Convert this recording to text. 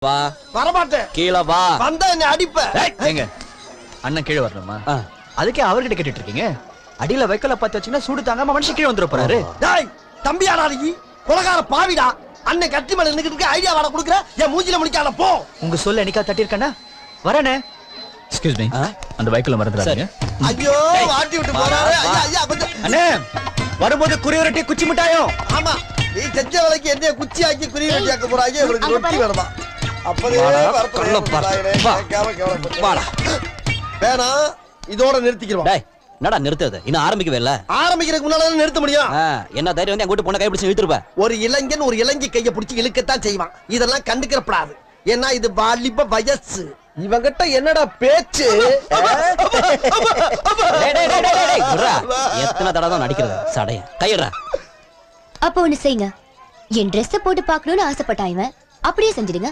வா வரமாட்டேன். கீழே வா. வந்தா என்ன அடிப்ப. ஏங்க அண்ணன் கீழே வரணுமா? அதுக்கே அவர்கிட்ட கேட்டுட்டு இருக்கீங்க. அடியில வைக்கல பார்த்து வச்சீங்கன்னா சூடு தாங்காம மனுஷன் கீழே வந்துட போறாரு. டேய் தம்பியாடா நீ கொலகார பாவிடா. அண்ணன் கத்தி மேல நின்னுக்கிட்டு ஐடியா வாட குடுக்குற. என் மூஞ்சில முடிக்காத போ. உங்க சொல்ல என்னைக்கா தட்டி இருக்கேனா? வரேனே. Excuse me. அந்த வைக்கல மறந்துடாதீங்க. ஐயோ வாட்டி விட்டு போறாரு. ஐயா ஐயா கொஞ்சம் அண்ணே வரும்போது குறிவரட்டி குச்சி மிட்டாயும். ஆமா நீ செஞ்ச வேலைக்கு என்ன குச்சி ஆக்கி குறிவரட்டி ஆக்க போறாங்க. இவருக்கு ரொட்டி வேணுமா? அப்பதே வாடா. வேணா இதோட நிறுத்திக்கிறோம். டேய் என்னடா நிறுத்துறது? இன்னும் ஆரம்பிக்கவே இல்ல. ஆரம்பிக்கிறதுக்கு முன்னால நிறுத்த முடியும். என்ன தைரியம் வந்து எங்கூட்டு பொண்ணை கை பிடிச்சு இழுத்துருப்ப? ஒரு இளைஞன் ஒரு இளைஞி கையை பிடிச்சி இழுக்கத்தான் செய்வான். இதெல்லாம் கண்டுக்கிறப்படாது. ஏன்னா இது வாலிப வயசு. இவங்கிட்ட என்னடா பேச்சு? எத்தனை தடவை தான் நடிக்கிறது சடைய கையிடுறா. அப்ப ஒண்ணு செய்யுங்க. என் ட்ரெஸ் போட்டு பாக்கணும்னு ஆசைப்பட்டான் இவன். அப்படியே செஞ்சிடுங்க.